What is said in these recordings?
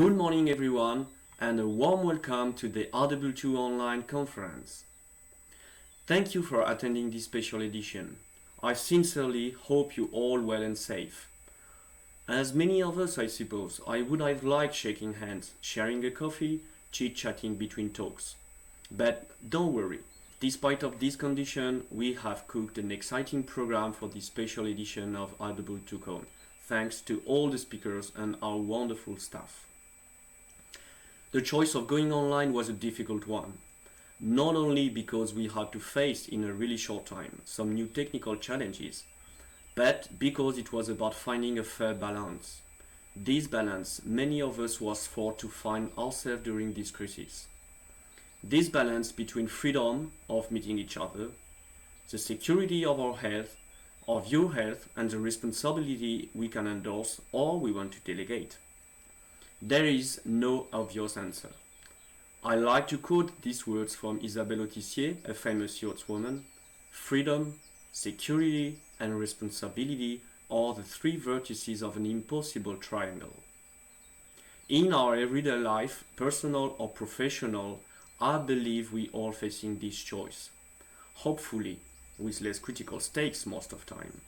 Good morning everyone and a warm welcome to the OW2 online conference. Thank you for attending this special edition. I sincerely hope you all well and safe. As many of us I suppose, I would have liked shaking hands, sharing a coffee, chit-chatting between talks. But don't worry, despite of this condition, we have cooked an exciting program for this special edition of OW2con, thanks to all the speakers and our wonderful staff. The choice of going online was a difficult one, not only because we had to face in a really short time some new technical challenges, but because it was about finding a fair balance. This balance many of us was forced to find ourselves during this crisis. This balance between freedom of meeting each other, the security of our health, of your health, and the responsibility we can endorse or we want to delegate. There is no obvious answer. I like to quote these words from Isabelle Autissier, a famous yachtswoman. Freedom, security, and responsibility are the three vertices of an impossible triangle. In our everyday life, personal or professional, I believe we all facing this choice. Hopefully, with less critical stakes most of time.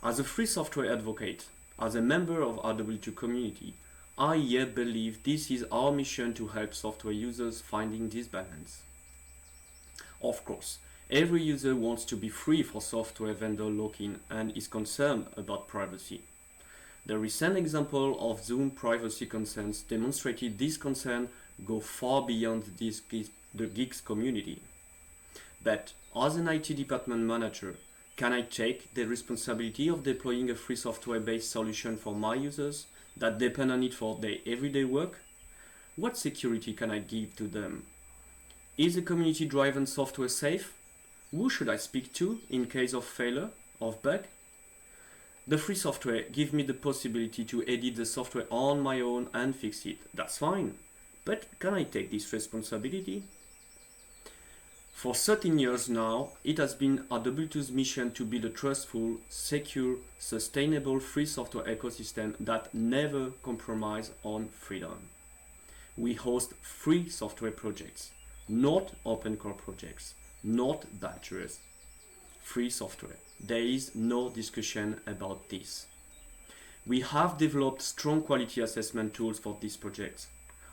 As a free software advocate, as a member of OW2 community, I yet believe this is our mission to help software users finding this balance. Of course, every user wants to be free for software vendor lock-in and is concerned about privacy. The recent example of Zoom privacy concerns demonstrated this concern go far beyond the geeks community. But as an IT department manager, can I take the responsibility of deploying a free software-based solution for my users that depend on it for their everyday work? What security can I give to them? Is the community-driven software safe? Who should I speak to in case of failure, of bug? The free software gives me the possibility to edit the software on my own and fix it. That's fine. But can I take this responsibility? For 13 years now, it has been OW2's mission to build a trustful, secure, sustainable free software ecosystem that never compromises on freedom. We host free software projects, not open core projects, not badgers. Free software. There is no discussion about this. We have developed strong quality assessment tools for these projects.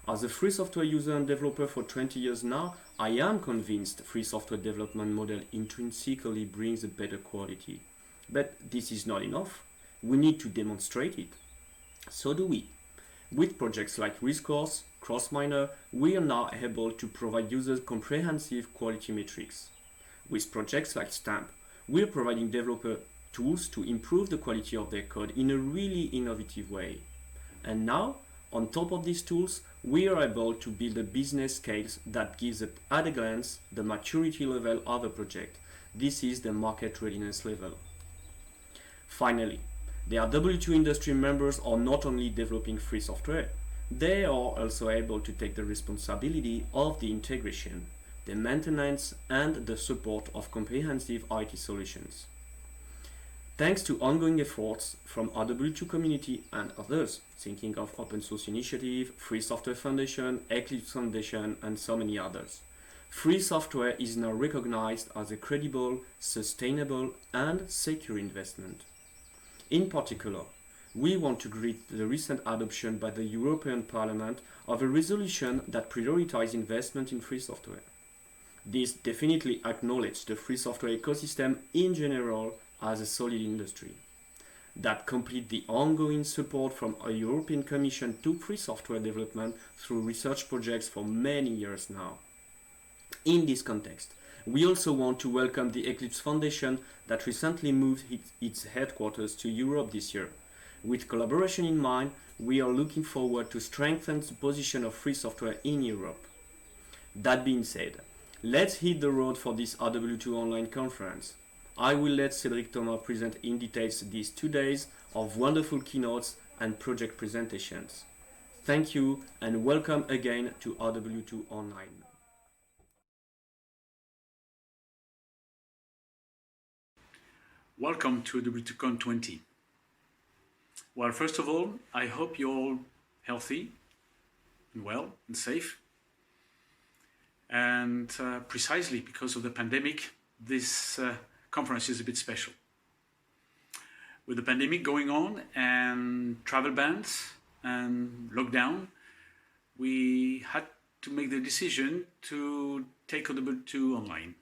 As a free software user and developer for 20 years now, I am convinced free software development model intrinsically brings a better quality. But this is not enough. We need to demonstrate it. So do we. With projects like Resource, Crossminer, we are now able to provide users comprehensive quality metrics. With projects like Stamp, we are providing developer tools to improve the quality of their code in a really innovative way. And now, on top of these tools, we are able to build a business case that gives at a glance the maturity level of a project. This is the market readiness level. Finally, the OW2 industry members are not only developing free software, they are also able to take the responsibility of the integration, the maintenance, and the support of comprehensive IT solutions. Thanks to ongoing efforts from OW2 community and others, thinking of Open Source Initiative, Free Software Foundation, Eclipse Foundation, and so many others, free software is now recognized as a credible, sustainable, and secure investment. In particular, we want to greet the recent adoption by the European Parliament of a resolution that prioritizes investment in free software. This definitely acknowledges the free software ecosystem in general as a solid industry. That complete the ongoing support from a European Commission to free software development through research projects for many years now. In this context, we also want to welcome the Eclipse Foundation that recently moved its headquarters to Europe this year. With collaboration in mind, we are looking forward to strengthen the position of free software in Europe. That being said, let's hit the road for this OW2 online conference. I will let Cedric present in details these 2 days of wonderful keynotes and project presentations. Thank you and welcome again to OW2 Online. Welcome to OW2con20. Well, first of all, I hope you're all healthy and well and safe. And precisely because of the pandemic, this conference is a bit special. With the pandemic going on and travel bans and lockdown, we had to make the decision to take OW2 online.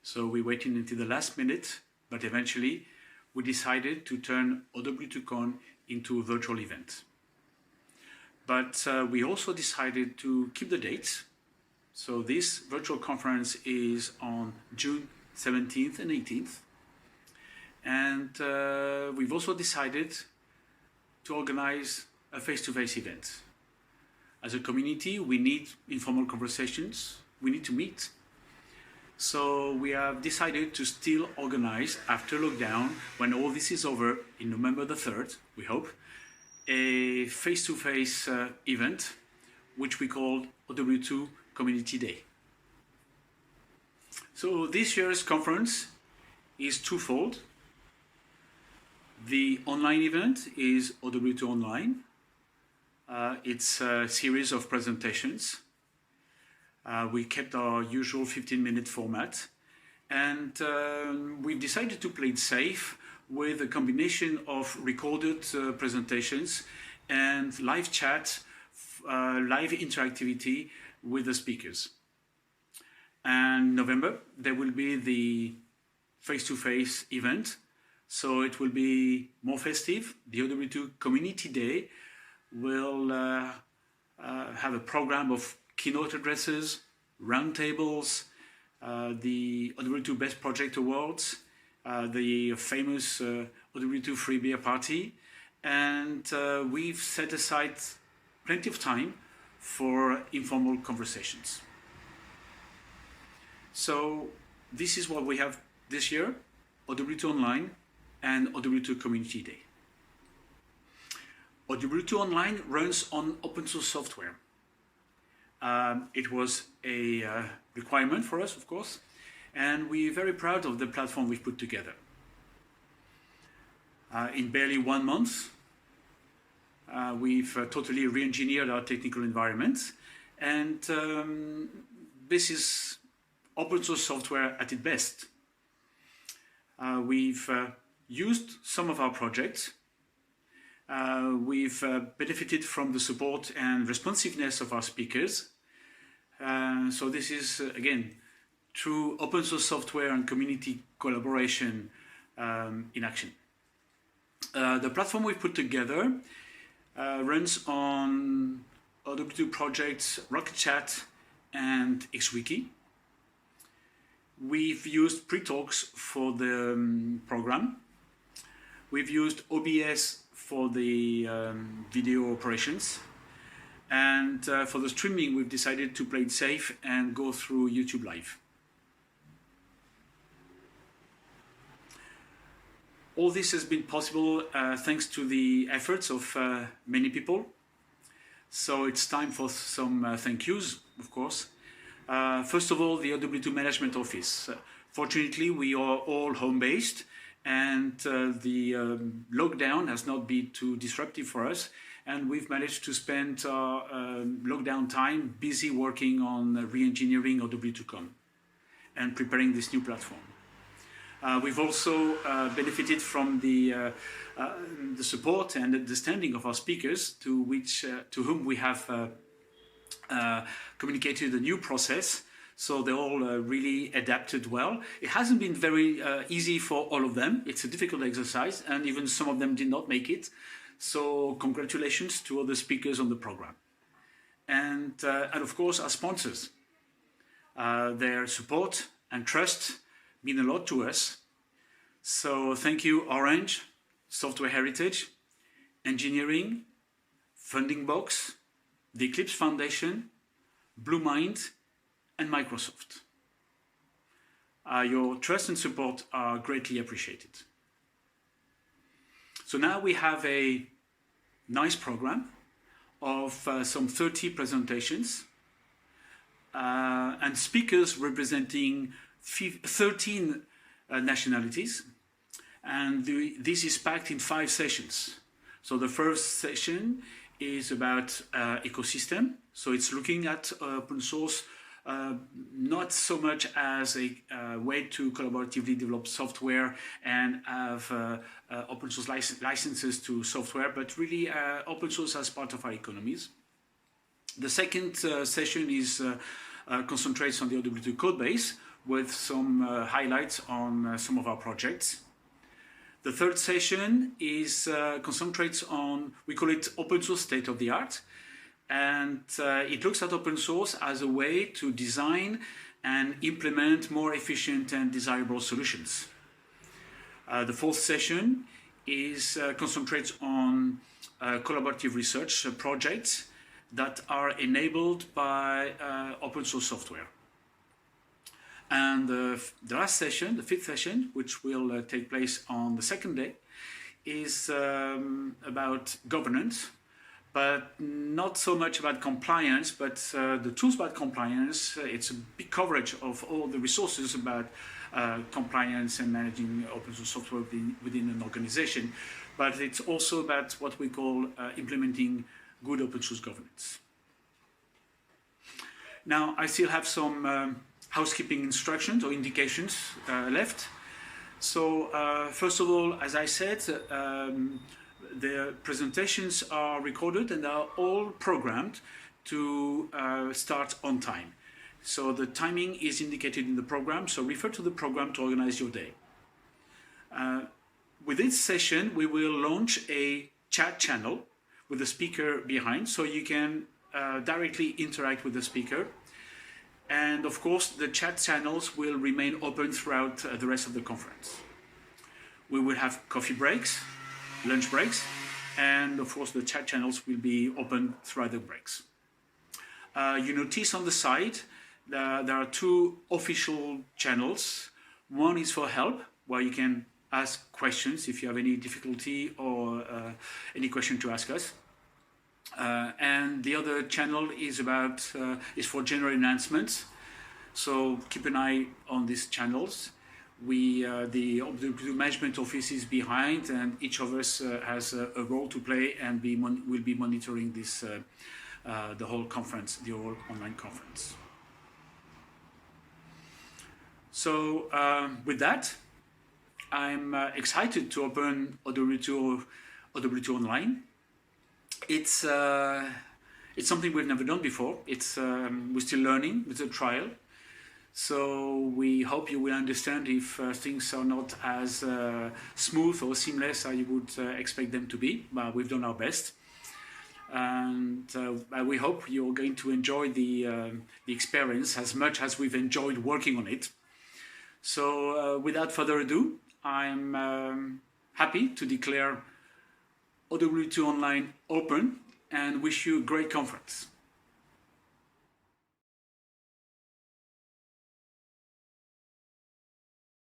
So we waited until the last minute, but eventually we decided to turn OW2Con into a virtual event. But we also decided to keep the dates. So this virtual conference is on June 17th and 18th. And we've also decided to organize a face-to-face event. As a community, we need informal conversations, we need to meet. So we have decided to still organize, after lockdown, when all this is over, in November the 3rd, we hope, a face-to-face event, which we call OW2 Community Day. So this year's conference is twofold. The online event is OW2 Online. It's a series of presentations. We kept our usual 15-minute format, and we've decided to play it safe with a combination of recorded presentations and live chat, live interactivity with the speakers. And November, there will be the face-to-face event, so it will be more festive. The OW2 Community Day will have a program of keynote addresses, roundtables, the OW2 Best Project Awards, the famous OW2 Free Beer Party, and we've set aside plenty of time for informal conversations. So this is what we have this year, OW2 Online and OW2 Community Day. OW2 Online runs on open source software. It was a requirement for us, of course, and we're very proud of the platform we've put together. In barely 1 month, we've totally re-engineered our technical environment, and this is open source software at its best. We've used some of our projects. We've benefited from the support and responsiveness of our speakers. So this is, again, true open source software and community collaboration in action. The platform we've put together runs on OW2 projects Rocket Chat and XWiki. We've used pre-talks for the program. We've used OBS for the video operations. And for the streaming, we've decided to play it safe and go through YouTube Live. All this has been possible thanks to the efforts of many people. So it's time for some thank yous, of course. First of all, the OW2 Management Office. Fortunately, we are all home-based, and the lockdown has not been too disruptive for us, and we've managed to spend our lockdown time busy working on re-engineering OW2Con and preparing this new platform. We've also benefited from the support and understanding of our speakers, to whom we have communicated the new process. So they all really adapted well. It hasn't been very easy for all of them. It's a difficult exercise, and even some of them did not make it. So congratulations to all the speakers on the program. And of course, our sponsors. Their support and trust mean a lot to us. So thank you, Orange, Software Heritage, Engineering, Funding Box, the Eclipse Foundation, Blue Mind, and Microsoft. Your trust and support are greatly appreciated. So now we have a nice program of some 30 presentations and speakers representing 13 nationalities. And this is packed in 5 sessions. So the first session is about ecosystem. So it's looking at open source not so much as a way to collaboratively develop software and have open source licenses to software, but really open source as part of our economies. The second session is concentrates on the OW2 code base with some highlights on some of our projects. The third session is concentrates on, we call it open source state of the art, and it looks at open source as a way to design and implement more efficient and desirable solutions. The fourth session is concentrates on collaborative research projects that are enabled by open source software. And the last session, the fifth session, which will take place on the second day, is about governance, but not so much about compliance, but the tools about compliance. It's a big coverage of all the resources about compliance and managing open source software within an organization, but it's also about what we call implementing good open source governance. Now, I still have some housekeeping instructions or indications left. So first of all, as I said, the presentations are recorded and are all programmed to start on time. So the timing is indicated in the program, so refer to the program to organize your day. With this session, we will launch a chat channel with the speaker behind, so you can directly interact with the speaker. And of course, the chat channels will remain open throughout the rest of the conference. We will have coffee breaks, lunch breaks, and of course, the chat channels will be open throughout the breaks. You notice on the side, there are two official channels. One is for help, where you can ask questions if you have any difficulty or any question to ask us. And the other channel is is for general announcements. So keep an eye on these channels. The OW2 management office is behind, and each of us has a role to play, and will be monitoring this the whole conference, the whole online conference. So with that, I'm excited to open OW2 Online. It's something we've never done before. We're still learning. It's a trial. So we hope you will understand if things are not as smooth or seamless as you would expect them to be. But we've done our best. And we hope you're going to enjoy the experience as much as we've enjoyed working on it. So without further ado, I'm happy to declare OW2 Online open and wish you a great conference.